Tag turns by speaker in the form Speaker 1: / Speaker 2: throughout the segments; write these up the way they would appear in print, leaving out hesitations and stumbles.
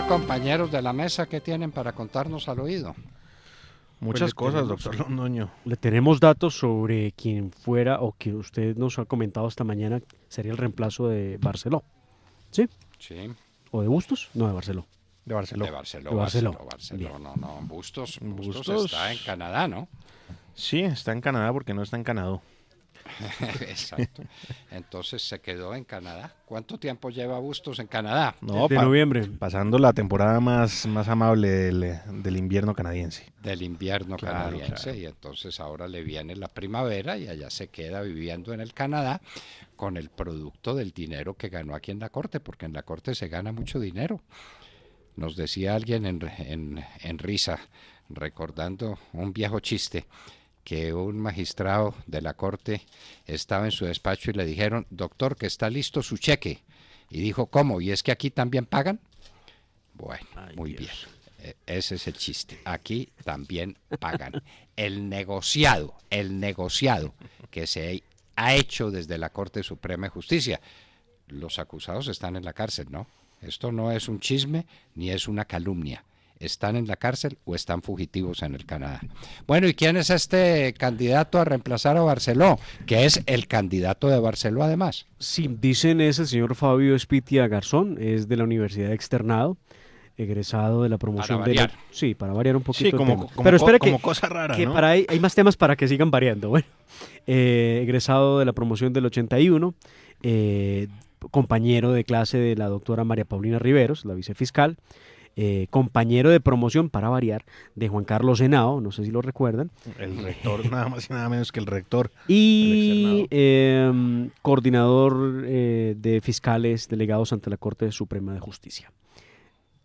Speaker 1: Compañeros de la mesa, ¿qué tienen para contarnos al oído?
Speaker 2: Muchas cosas, doctor Londoño.
Speaker 3: Le tenemos datos sobre quien fuera o que usted nos ha comentado esta mañana sería el reemplazo de Barceló. ¿Sí?
Speaker 1: Sí.
Speaker 3: ¿O de Bustos? No, de Barceló.
Speaker 2: De Barceló.
Speaker 1: De Barceló.
Speaker 3: De Barceló.
Speaker 1: No. Bustos
Speaker 2: Bustos
Speaker 1: está en Canadá, ¿no?
Speaker 2: Sí, está en Canadá porque no está en Canadá.
Speaker 1: Exacto. Entonces se quedó en Canadá. ¿Cuánto tiempo lleva Bustos en Canadá?
Speaker 2: No,
Speaker 3: de noviembre.
Speaker 2: Pasando la temporada más amable del invierno canadiense.
Speaker 1: Del invierno canadiense.
Speaker 2: Claro.
Speaker 1: Y entonces ahora le viene la primavera y allá se queda viviendo en el Canadá con el producto del dinero que ganó aquí en la corte, porque en la corte se gana mucho dinero. Nos decía alguien en risa, recordando un viejo chiste, que un magistrado de la corte estaba en su despacho y le dijeron: doctor, que está listo su cheque. Y dijo: ¿cómo? ¿Y es que aquí también pagan? Bueno, muy bien. Ese es el chiste. Aquí también pagan. El negociado que se ha hecho desde la Corte Suprema de Justicia. Los acusados están en la cárcel, ¿no? Esto no es un chisme ni es una calumnia. ¿Están en la cárcel o están fugitivos en el Canadá? Bueno, ¿y quién es este candidato a reemplazar a Barceló? Que es el candidato de Barceló, además.
Speaker 3: Sí, dicen es el señor Fabio Espitia Garzón, es de la Universidad Externado, egresado de la promoción
Speaker 1: Para variar.
Speaker 3: Sí, para variar un poquito.
Speaker 2: Sí, como
Speaker 3: Pero espera
Speaker 2: como cosa rara,
Speaker 3: que
Speaker 2: ¿no?
Speaker 3: hay más temas para que sigan variando. Bueno, egresado de la promoción del 81, compañero de clase de la doctora María Paulina Riveros, la vicefiscal, compañero de promoción, para variar, de Juan Carlos Henao, no sé si lo recuerdan.
Speaker 2: El rector, nada más y nada menos que el rector.
Speaker 3: Y coordinador de fiscales delegados ante la Corte Suprema de Justicia.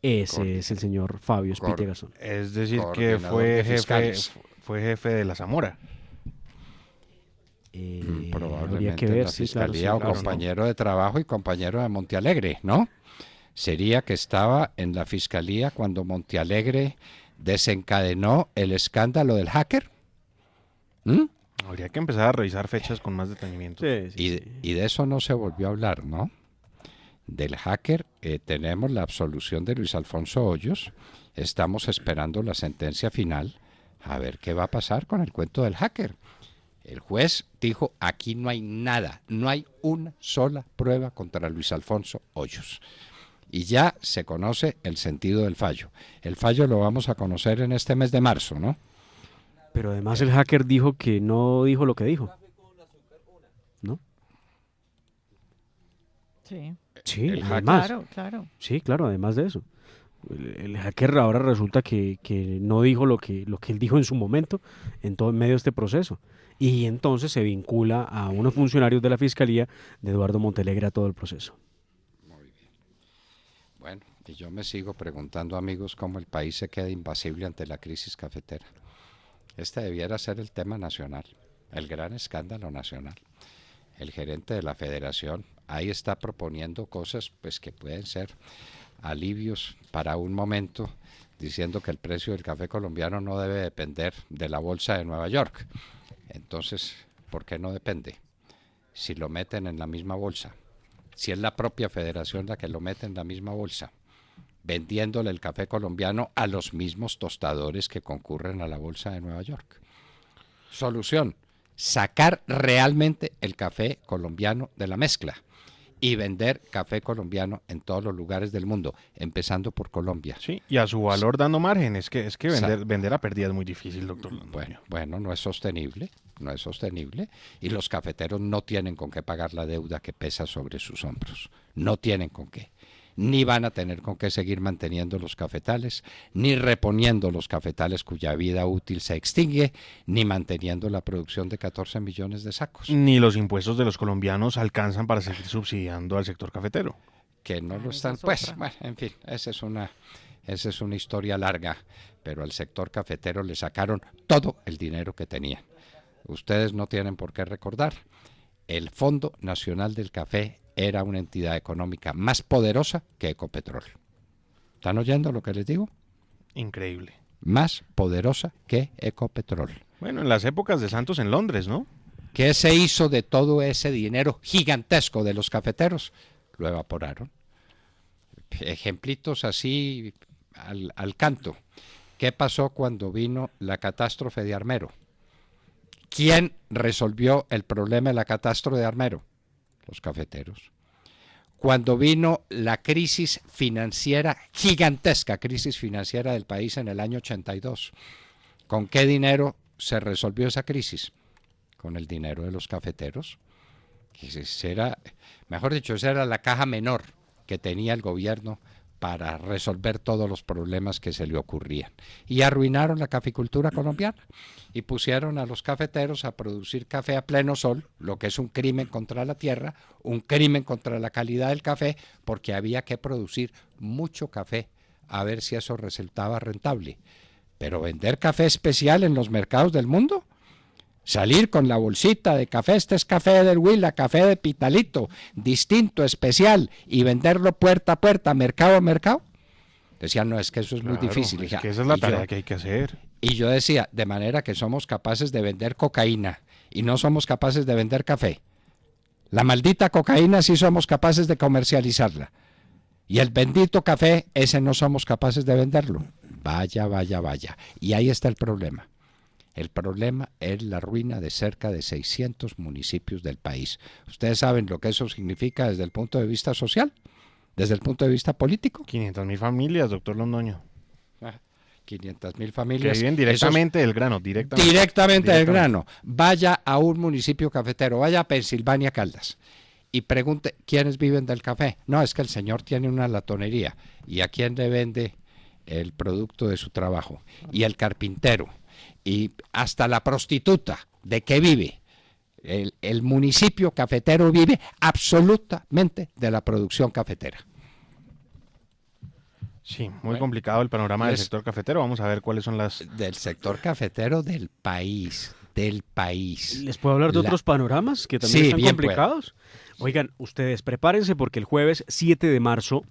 Speaker 3: Ese es el señor Fabio Espitia Garzón.
Speaker 2: Es decir, que
Speaker 1: Coordinador de fiscales.
Speaker 2: fue jefe de la Zamora.
Speaker 3: Habría
Speaker 1: Probablemente
Speaker 3: que
Speaker 1: en
Speaker 3: ver,
Speaker 1: la
Speaker 3: sí,
Speaker 1: fiscalía
Speaker 3: claro,
Speaker 1: o
Speaker 3: claro,
Speaker 1: compañero de trabajo y compañero de Montealegre, ¿no? Sería que estaba en la fiscalía cuando Montealegre desencadenó el escándalo del hacker. ¿Mm?
Speaker 2: Habría que empezar a revisar fechas con más detenimiento.
Speaker 1: Y de eso no se volvió a hablar, ¿no? Del hacker tenemos la absolución de Luis Alfonso Hoyos. Estamos esperando la sentencia final. A ver qué va a pasar con el cuento del hacker. El juez dijo: aquí no hay nada, no hay una sola prueba contra Luis Alfonso Hoyos. Y ya se conoce el sentido del fallo. El fallo lo vamos a conocer en este mes de marzo, ¿no?
Speaker 3: Pero además el hacker dijo que no dijo lo que dijo, ¿no?
Speaker 4: Sí,
Speaker 3: Sí,
Speaker 1: El
Speaker 3: además.
Speaker 4: claro.
Speaker 3: Sí, claro, además de eso. El hacker ahora resulta que no dijo lo que él dijo en su momento, en todo en medio de este proceso. Y entonces se vincula a unos funcionarios de la Fiscalía de Eduardo Montealegre a todo el proceso.
Speaker 1: Bueno, y yo me sigo preguntando, amigos, cómo el país se queda impasible ante la crisis cafetera. Este debiera ser el tema nacional, el gran escándalo nacional. El gerente de la federación ahí está proponiendo cosas pues que pueden ser alivios para un momento, diciendo que el precio del café colombiano no debe depender de la bolsa de Nueva York. Entonces, ¿por qué no depende? Si lo meten en la misma bolsa, si es la propia federación la que lo mete en la misma bolsa, vendiéndole el café colombiano a los mismos tostadores que concurren a la bolsa de Nueva York. Solución: sacar realmente el café colombiano de la mezcla y vender café colombiano en todos los lugares del mundo, empezando por Colombia.
Speaker 2: Sí, y a su valor dando margen. Es que vender a pérdida es muy difícil, doctor.
Speaker 1: Bueno, no es sostenible, y los cafeteros no tienen con qué pagar la deuda que pesa sobre sus hombros, no tienen con qué. Ni van a tener con qué seguir manteniendo los cafetales, ni reponiendo los cafetales cuya vida útil se extingue, ni manteniendo la producción de 14 millones de sacos.
Speaker 2: Ni los impuestos de los colombianos alcanzan para seguir subsidiando al sector cafetero.
Speaker 1: Que no lo están,
Speaker 4: esa es
Speaker 1: pues,
Speaker 4: otra.
Speaker 1: bueno, en fin, esa es una historia larga, pero al sector cafetero le sacaron todo el dinero que tenían. Ustedes no tienen por qué recordar, el Fondo Nacional del Café era una entidad económica más poderosa que Ecopetrol. ¿Están oyendo lo que les digo?
Speaker 2: Increíble.
Speaker 1: Más poderosa que Ecopetrol.
Speaker 2: Bueno, en las épocas de Santos en Londres, ¿no?
Speaker 1: ¿Qué se hizo de todo ese dinero gigantesco de los cafeteros? Lo evaporaron. ejemplitos así al canto. ¿Qué pasó cuando vino la catástrofe de Armero? ¿Quién resolvió el problema de la catástrofe de Armero? Los cafeteros. Cuando vino la crisis financiera, gigantesca crisis financiera del país en el año 82, ¿con qué dinero se resolvió esa crisis? Con el dinero de los cafeteros. Mejor dicho, esa era la caja menor que tenía el gobierno para resolver todos los problemas que se le ocurrían. Y arruinaron la caficultura colombiana y pusieron a los cafeteros a producir café a pleno sol, lo que es un crimen contra la tierra, un crimen contra la calidad del café, porque había que producir mucho café a ver si eso resultaba rentable. Pero vender café especial en los mercados del mundo, salir con la bolsita de café, este es café del Huila, café de Pitalito, distinto, especial, y venderlo puerta a puerta, mercado a mercado. Decían, no, es que eso es muy difícil.
Speaker 2: Es que esa es la tarea que hay que hacer.
Speaker 1: Y yo decía, de manera que somos capaces de vender cocaína y no somos capaces de vender café. La maldita cocaína sí somos capaces de comercializarla. Y el bendito café, ese no somos capaces de venderlo. Vaya, vaya, vaya. Y ahí está el problema. El problema es la ruina de cerca de 600 municipios del país. ¿Ustedes saben lo que eso significa desde el punto de vista social? ¿Desde el punto de vista político?
Speaker 2: 500.000 familias, doctor Londoño.
Speaker 1: 500.000 familias.
Speaker 2: Que viven directamente del grano.
Speaker 1: Directamente del grano. Vaya a un municipio cafetero, vaya a Pensilvania, Caldas, y pregunte, ¿quiénes viven del café? No, es que el señor tiene una latonería. ¿Y a quién le vende el producto de su trabajo? Y el carpintero. Y hasta la prostituta, ¿de qué vive? El municipio cafetero vive absolutamente de la producción cafetera.
Speaker 2: Sí, muy complicado el panorama del sector cafetero. Vamos a ver cuáles son las...
Speaker 1: Del sector cafetero del país.
Speaker 3: ¿Les puedo hablar de otros panoramas que también están complicados? Oigan, ustedes prepárense porque el jueves 7 de marzo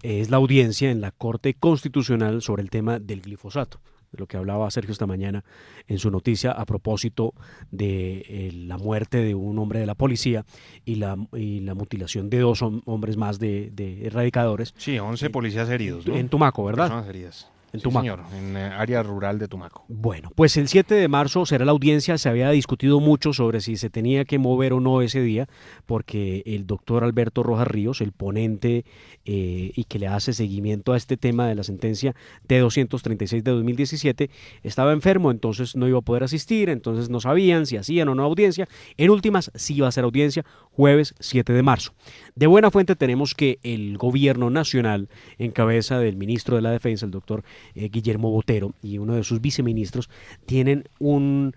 Speaker 3: es la audiencia en la Corte Constitucional sobre el tema del glifosato, de lo que hablaba Sergio esta mañana en su noticia a propósito de la muerte de un hombre de la policía y la mutilación de dos hombres más de erradicadores.
Speaker 2: Sí, 11 policías heridos, ¿no?
Speaker 3: En Tumaco, ¿verdad?
Speaker 2: Personas heridas.
Speaker 3: En Tumaco.
Speaker 2: Señor, en área rural de Tumaco.
Speaker 3: Bueno, pues el 7 de marzo será la audiencia. Se había discutido mucho sobre si se tenía que mover o no ese día, porque el doctor Alberto Rojas Ríos, el ponente y que le hace seguimiento a este tema de la sentencia T-236 de 2017, estaba enfermo, entonces no iba a poder asistir, entonces no sabían si hacían o no audiencia. En últimas, sí iba a ser audiencia jueves 7 de marzo. De buena fuente tenemos que el gobierno nacional, en cabeza del ministro de la Defensa, el doctor Guillermo Botero, y uno de sus viceministros, tienen un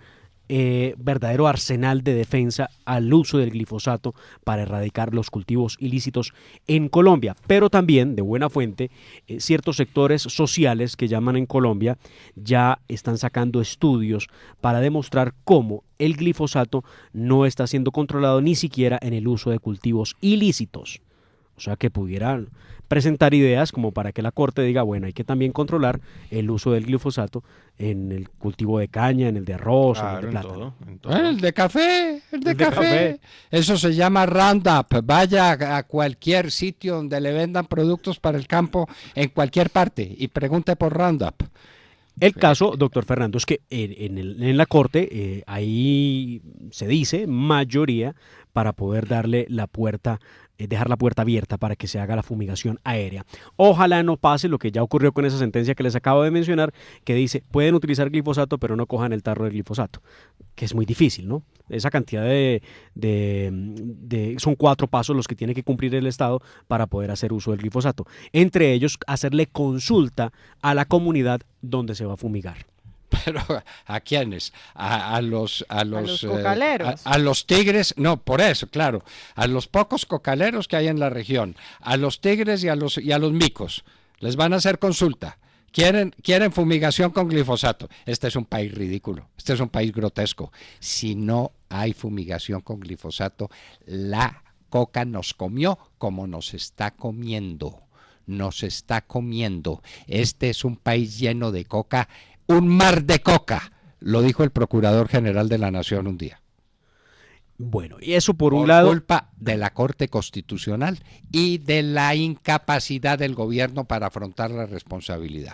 Speaker 3: verdadero arsenal de defensa al uso del glifosato para erradicar los cultivos ilícitos en Colombia. Pero también, de buena fuente, ciertos sectores sociales que llaman en Colombia ya están sacando estudios para demostrar cómo el glifosato no está siendo controlado ni siquiera en el uso de cultivos ilícitos. O sea, que pudieran presentar ideas como para que la Corte diga, bueno, hay que también controlar el uso del glifosato en el cultivo de caña, en el de arroz, en el de plátano.
Speaker 1: En todo. El de café, el de café. Eso se llama Roundup. Vaya a cualquier sitio donde le vendan productos para el campo en cualquier parte y pregunte por Roundup.
Speaker 3: El caso, doctor Fernando, es que en la Corte ahí se dice mayoría para poder darle la puerta, dejar la puerta abierta para que se haga la fumigación aérea. Ojalá no pase lo que ya ocurrió con esa sentencia que les acabo de mencionar, que dice, pueden utilizar glifosato, pero no cojan el tarro del glifosato, que es muy difícil, ¿no? Esa cantidad son 4 pasos los que tiene que cumplir el Estado para poder hacer uso del glifosato. Entre ellos, hacerle consulta a la comunidad donde se va a fumigar.
Speaker 1: Pero ¿a quiénes? A los
Speaker 4: cocaleros.
Speaker 1: A los tigres, no, por eso, claro, a los pocos cocaleros que hay en la región, a los tigres y a los micos, les van a hacer consulta. Quieren fumigación con glifosato. Este es un país ridículo, este es un país grotesco. Si no hay fumigación con glifosato, la coca nos comió como nos está comiendo. Nos está comiendo. Este es un país lleno de coca. Un mar de coca, lo dijo el Procurador General de la Nación un día.
Speaker 3: Bueno, y eso por un
Speaker 1: por
Speaker 3: lado.
Speaker 1: culpa de la Corte Constitucional y de la incapacidad del gobierno para afrontar la responsabilidad.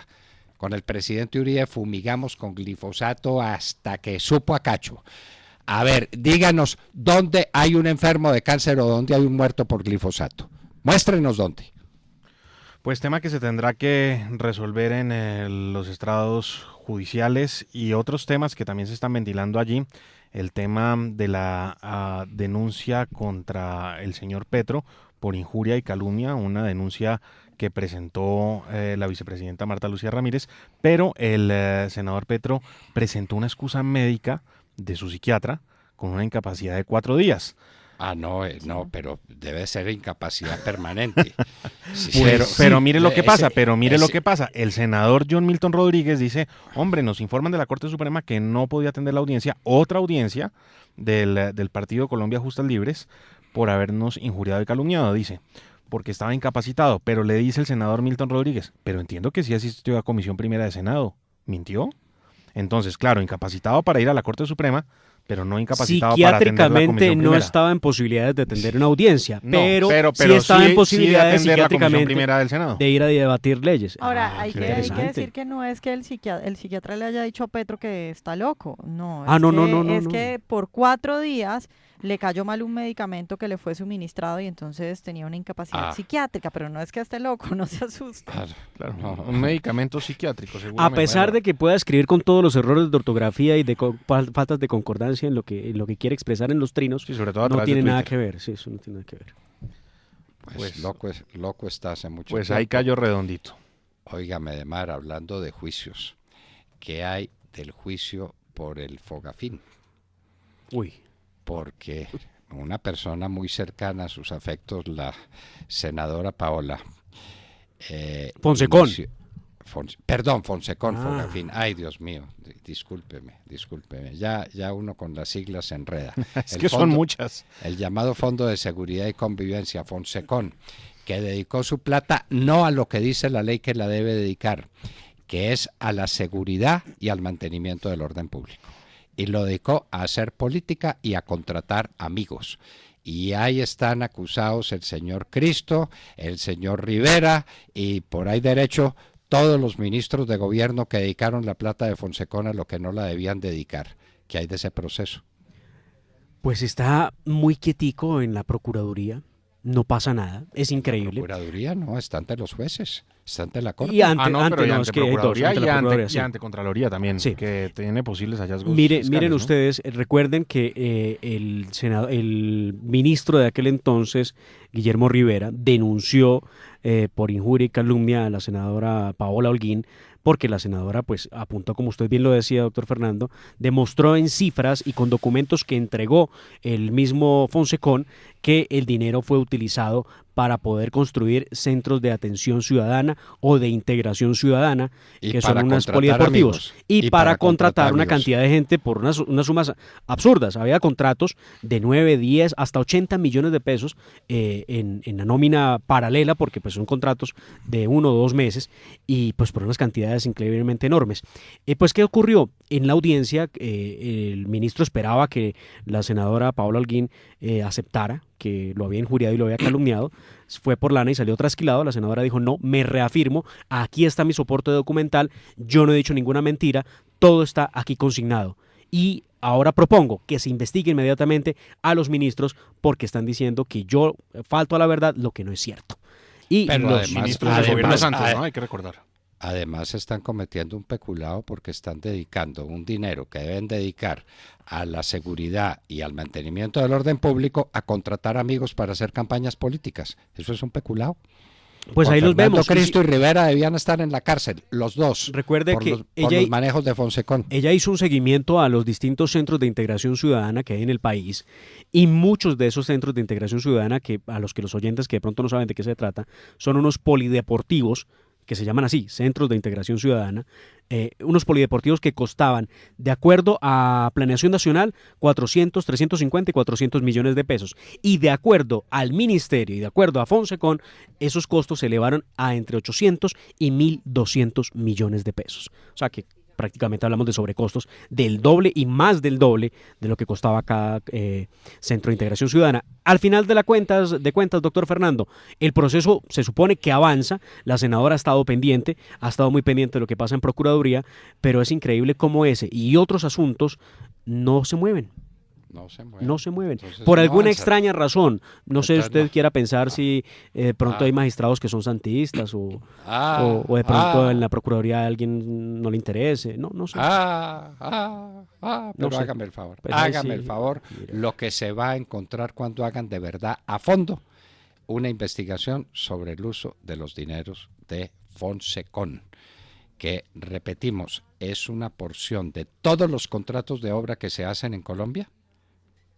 Speaker 1: Con el presidente Uribe fumigamos con glifosato hasta que supo a cacho. A ver, díganos dónde hay un enfermo de cáncer o dónde hay un muerto por glifosato. Muéstrenos dónde.
Speaker 2: Pues tema que se tendrá que resolver en los estrados judiciales y otros temas que también se están ventilando allí. El tema de la denuncia contra el señor Petro por injuria y calumnia, una denuncia que presentó la vicepresidenta Marta Lucía Ramírez, pero el senador Petro presentó una excusa médica de su psiquiatra con una incapacidad de 4 días.
Speaker 1: No, pero debe ser incapacidad permanente.
Speaker 2: Sí, pero mire lo que pasa, lo que pasa. El senador John Milton Rodríguez dice, hombre, nos informan de la Corte Suprema que no podía atender la audiencia, otra audiencia del partido Colombia Justas Libres, por habernos injuriado y calumniado, dice, porque estaba incapacitado, pero le dice el senador Milton Rodríguez, pero entiendo que sí asistió a Comisión Primera de Senado, ¿mintió? Entonces, claro, incapacitado para ir a la Corte Suprema, pero no incapacitado para atender la Comisión
Speaker 3: Psiquiátricamente no estaba en posibilidades de atender una audiencia, pero sí estaba en posibilidades psiquiátricamente de ir a debatir leyes.
Speaker 4: Ahora, hay que decir que no es que el psiquiatra le haya dicho a Petro que está loco, no. Es que por 4 días le cayó mal un medicamento que le fue suministrado y entonces tenía una incapacidad psiquiátrica, pero no es que esté loco, no se asuste.
Speaker 2: Claro, no, un medicamento psiquiátrico, seguramente.
Speaker 3: A pesar de que pueda escribir con todos los errores de ortografía y de faltas de concordancia en lo que quiere expresar en los trinos,
Speaker 2: sí, sobre todo
Speaker 3: no tiene nada que ver, sí, eso no tiene nada que ver.
Speaker 1: Pues loco está hace mucho tiempo.
Speaker 2: Pues ahí cayó redondito.
Speaker 1: Óigame, Demar, hablando de juicios, ¿qué hay del juicio por el Fogafín?
Speaker 3: Uy.
Speaker 1: Porque una persona muy cercana a sus afectos, la senadora Paola
Speaker 3: Fonsecón.
Speaker 1: Fonsecón, Fogafín. Ay, Dios mío, discúlpeme. Ya uno con las siglas se enreda.
Speaker 2: Es que son muchas.
Speaker 1: El llamado Fondo de Seguridad y Convivencia, Fonsecón, que dedicó su plata no a lo que dice la ley que la debe dedicar, que es a la seguridad y al mantenimiento del orden público. Y lo dedicó a hacer política y a contratar amigos. Y ahí están acusados el señor Cristo, el señor Rivera y por ahí derecho todos los ministros de gobierno que dedicaron la plata de Fonsecón a lo que no la debían dedicar. ¿Qué hay de ese proceso?
Speaker 3: Pues está muy quietico en la Procuraduría. No pasa nada, es increíble.
Speaker 1: La Procuraduría no, está ante los jueces, está ante la Corte.
Speaker 3: Y ante
Speaker 2: Procuraduría y ante Contraloría también, sí, que tiene posibles hallazgos fiscales,
Speaker 3: miren
Speaker 2: ¿no?
Speaker 3: ustedes, recuerden que el ministro de aquel entonces, Guillermo Rivera, denunció por injuria y calumnia a la senadora Paola Holguín, porque la senadora, pues, apuntó, como usted bien lo decía, doctor Fernando, demostró en cifras y con documentos que entregó el mismo Fonsecón que el dinero fue utilizado para poder construir centros de atención ciudadana o de integración ciudadana, que son unos polideportivos, y para contratar una cantidad de gente por unas sumas absurdas. Había contratos de 9, 10, hasta 80 millones de pesos en la nómina paralela, porque pues son contratos de 1 o 2 meses, y pues por unas cantidades increíblemente enormes. Pues, ¿qué ocurrió? En la audiencia, el ministro esperaba que la senadora Paola Holguín aceptara que lo había injuriado y lo había calumniado, fue por lana y salió trasquilado. La senadora dijo, no, me reafirmo, aquí está mi soporte documental, yo no he dicho ninguna mentira, todo está aquí consignado. Y ahora propongo que se investigue inmediatamente a los ministros porque están diciendo que yo falto a la verdad, lo que no es cierto. Y
Speaker 2: pero los ministros del gobierno de Santos, ¿no? Hay que recordar.
Speaker 1: Además están cometiendo un peculado porque están dedicando un dinero que deben dedicar a la seguridad y al mantenimiento del orden público a contratar amigos para hacer campañas políticas. Eso es un peculado.
Speaker 3: Pues ahí los vemos.
Speaker 1: Cristo y Rivera debían estar en la cárcel, los dos.
Speaker 3: Recuerde que
Speaker 1: por los manejos de Fonsecón.
Speaker 3: Ella hizo un seguimiento a los distintos centros de integración ciudadana que hay en el país, y muchos de esos centros de integración ciudadana, que a los que los oyentes que de pronto no saben de qué se trata, son unos polideportivos que se llaman así, Centros de Integración Ciudadana, unos polideportivos que costaban, de acuerdo a Planeación Nacional, 400, 350 y 400 millones de pesos. Y de acuerdo al Ministerio y de acuerdo a Fonsecón, esos costos se elevaron a entre 800 y 1.200 millones de pesos. O sea que prácticamente hablamos de sobrecostos del doble y más del doble de lo que costaba cada centro de integración ciudadana. Al final de cuentas, doctor Fernando, el proceso se supone que avanza, la senadora ha estado muy pendiente de lo que pasa en Procuraduría, pero es increíble cómo ese y otros asuntos no se mueven. No se mueven. Entonces, por alguna extraña razón. No sé si usted quiera pensar si pronto hay magistrados que son santistas o de pronto en la Procuraduría a alguien no le interese. No sé.
Speaker 1: Pero no sé. Hágame el favor. Pues hágame el favor. Mira. Lo que se va a encontrar cuando hagan de verdad a fondo una investigación sobre el uso de los dineros de Fonsecon, que, repetimos, es una porción de todos los contratos de obra que se hacen en Colombia,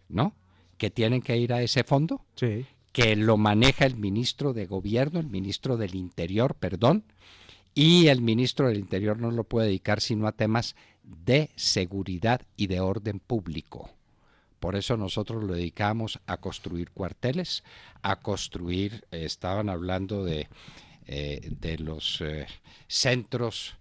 Speaker 1: ¿no? Que tienen que ir a ese fondo,
Speaker 3: sí,
Speaker 1: que lo maneja el ministro de Gobierno, el ministro del Interior, y el ministro del Interior no lo puede dedicar sino a temas de seguridad y de orden público. Por eso nosotros lo dedicamos a construir cuarteles, a construir, estaban hablando de los centros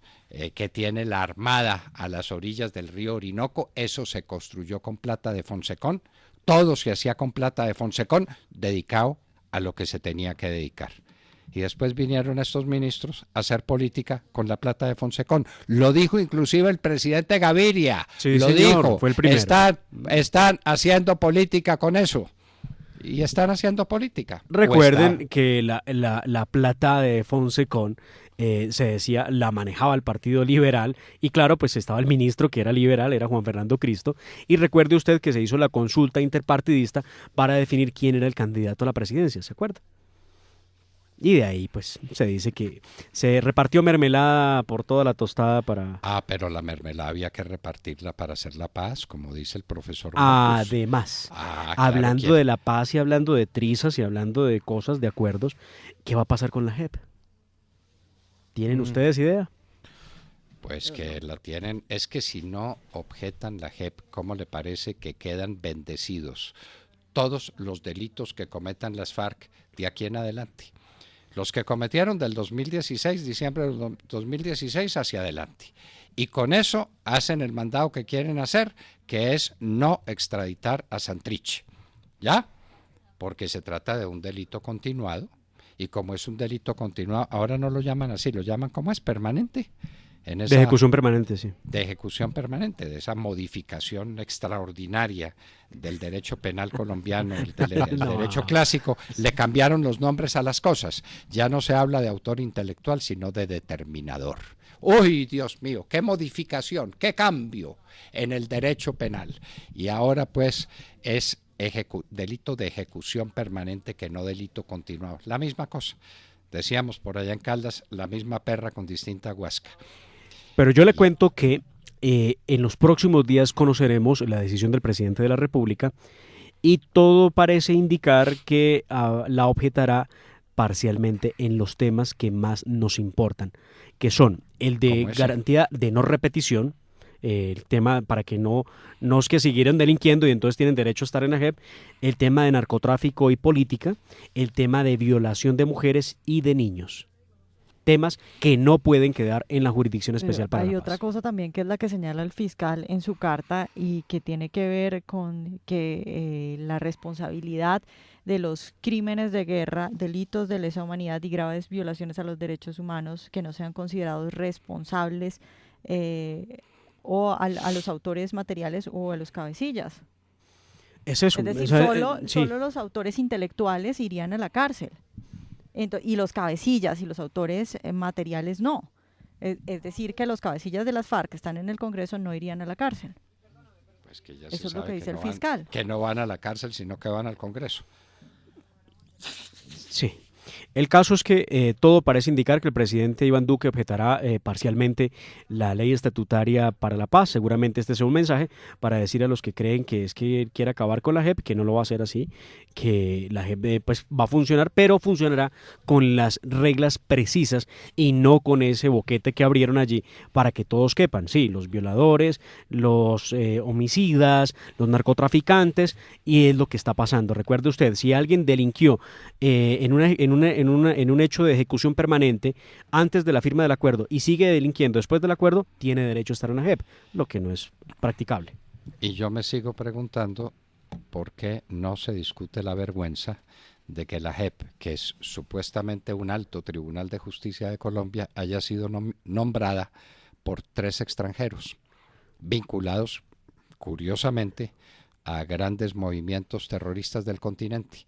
Speaker 1: que tiene la Armada a las orillas del río Orinoco. Eso se construyó con plata de Fonsecon, todo se hacía con plata de Fonsecon, dedicado a lo que se tenía que dedicar. Y después vinieron estos ministros a hacer política con la plata de Fonsecon. Lo dijo inclusive el presidente Gaviria,
Speaker 3: sí,
Speaker 1: lo
Speaker 3: señor,
Speaker 1: dijo,
Speaker 3: fue el primero.
Speaker 1: Están haciendo política con eso. Y están haciendo política.
Speaker 3: Recuerden que la plata de Fonsecon se decía, la manejaba el Partido Liberal, y claro, pues estaba el ministro que era liberal, era Juan Fernando Cristo, y recuerde usted que se hizo la consulta interpartidista para definir quién era el candidato a la presidencia, ¿se acuerda? Y de ahí, pues, se dice que se repartió mermelada por toda la tostada para...
Speaker 1: pero la mermelada había que repartirla para hacer la paz, como dice el profesor
Speaker 3: Marcos. Además, hablando de la paz y hablando de trizas y hablando de cosas, de acuerdos, ¿qué va a pasar con la JEP? ¿Tienen ustedes idea?
Speaker 1: Pues que la tienen. Es que si no objetan la JEP, ¿cómo le parece que quedan bendecidos todos los delitos que cometan las FARC de aquí en adelante? Los que cometieron del 2016, diciembre del 2016 hacia adelante. Y con eso hacen el mandado que quieren hacer, que es no extraditar a Santrich. ¿Ya? Porque se trata de un delito continuado. Y como es un delito continuado, ahora no lo llaman así, lo llaman como es permanente.
Speaker 3: De ejecución permanente, sí.
Speaker 1: De ejecución permanente, de esa modificación extraordinaria del derecho penal colombiano, el derecho clásico, le cambiaron los nombres a las cosas. Ya no se habla de autor intelectual, sino de determinador. ¡Uy, Dios mío! ¡Qué modificación! ¡Qué cambio en el derecho penal! Y ahora pues es delito de ejecución permanente que no delito continuado. La misma cosa. Decíamos por allá en Caldas, la misma perra con distinta guasca.
Speaker 3: Pero yo le cuento que en los próximos días conoceremos la decisión del presidente de la República y todo parece indicar que la objetará parcialmente en los temas que más nos importan, que son el de garantía de no repetición, el tema para que no es que siguieran delinquiendo y entonces tienen derecho a estar en la JEP, el tema de narcotráfico y política, el tema de violación de mujeres y de niños. Temas que no pueden quedar en la Jurisdicción Especial para la Paz.
Speaker 4: Hay otra cosa también que es la que señala el fiscal en su carta y que tiene que ver con que la responsabilidad de los crímenes de guerra, delitos de lesa humanidad y graves violaciones a los derechos humanos que no sean considerados responsables o a los autores materiales o a los cabecillas.
Speaker 3: Es decir,
Speaker 4: solo los autores intelectuales irían a la cárcel. Y los cabecillas y los autores materiales no. Es decir, que los cabecillas de las FARC que están en el Congreso no irían a la cárcel.
Speaker 1: Pues que ya
Speaker 4: eso es lo que dice
Speaker 1: no
Speaker 4: el fiscal.
Speaker 1: Que no van a la cárcel, sino que van al Congreso.
Speaker 3: Sí. El caso es que todo parece indicar que el presidente Iván Duque objetará parcialmente la ley estatutaria para la paz. Seguramente este sea un mensaje para decir a los que creen que es que quiere acabar con la JEP, que no lo va a hacer así, que la JEP pues va a funcionar, pero funcionará con las reglas precisas y no con ese boquete que abrieron allí para que todos quepan. Sí, los violadores, los homicidas, los narcotraficantes, y es lo que está pasando. Recuerde usted, si alguien delinquió en en un hecho de ejecución permanente antes de la firma del acuerdo y sigue delinquiendo después del acuerdo, tiene derecho a estar en la JEP, lo que no es practicable.
Speaker 1: Y yo me sigo preguntando por qué no se discute la vergüenza de que la JEP, que es supuestamente un alto tribunal de justicia de Colombia, haya sido nombrada por 3 extranjeros, vinculados, curiosamente, a grandes movimientos terroristas del continente.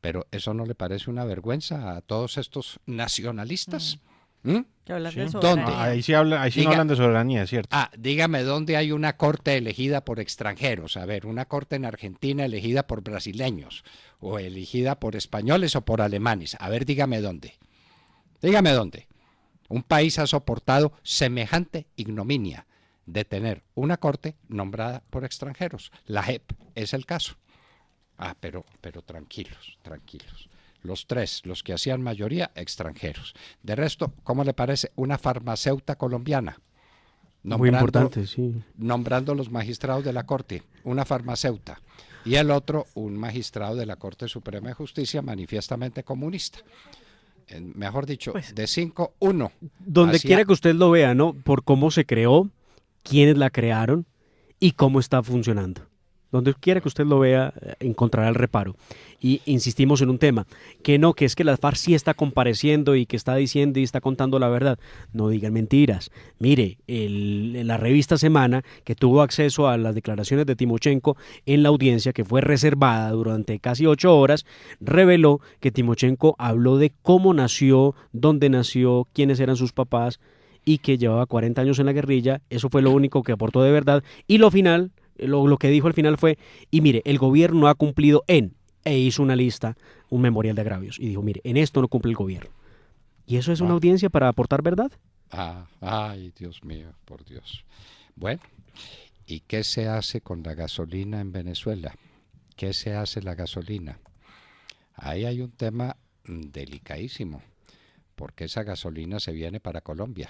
Speaker 1: Pero ¿eso no le parece una vergüenza a todos estos nacionalistas?
Speaker 4: Que hablan de
Speaker 1: ¿Dónde?
Speaker 2: Ahí sí no hablan de soberanía, ¿cierto?
Speaker 1: Dígame dónde hay una corte elegida por extranjeros. A ver, una corte en Argentina elegida por brasileños, o elegida por españoles o por alemanes. A ver, dígame dónde. Dígame dónde. Un país ha soportado semejante ignominia de tener una corte nombrada por extranjeros. La JEP es el caso. Pero tranquilos. Los 3, los que hacían mayoría, extranjeros. De resto, ¿cómo le parece una farmacéutica colombiana?
Speaker 3: Muy importante, sí.
Speaker 1: Nombrando los magistrados de la Corte, una farmacéutica. Y el otro, un magistrado de la Corte Suprema de Justicia, manifiestamente comunista. Mejor dicho, pues, de 5, 1.
Speaker 3: Donde quiera que usted lo vea, ¿no? Por cómo se creó, quiénes la crearon y cómo está funcionando. Donde quiera que usted lo vea, encontrará el reparo. Y insistimos en un tema, que es que la FARC sí está compareciendo y que está diciendo y está contando la verdad. No digan mentiras. Mire, la revista Semana, que tuvo acceso a las declaraciones de Timochenko en la audiencia, que fue reservada durante casi 8 horas, reveló que Timochenko habló de cómo nació, dónde nació, quiénes eran sus papás y que llevaba 40 años en la guerrilla. Eso fue lo único que aportó de verdad. Y lo que dijo al final fue, y mire, el gobierno ha cumplido e hizo una lista, un memorial de agravios, y dijo, mire, en esto no cumple el gobierno. ¿Y eso es una audiencia para aportar verdad?
Speaker 1: Ay, Dios mío, por Dios. Bueno, ¿y qué se hace con la gasolina en Venezuela? ¿Qué se hace la gasolina? Ahí hay un tema delicadísimo, porque esa gasolina se viene para Colombia.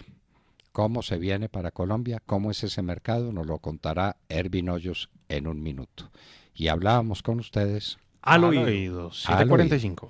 Speaker 1: ¿Cómo se viene para Colombia? ¿Cómo es ese mercado? Nos lo contará Ervin Hoyos en un minuto. Y hablábamos con ustedes
Speaker 2: al oído. 7:45.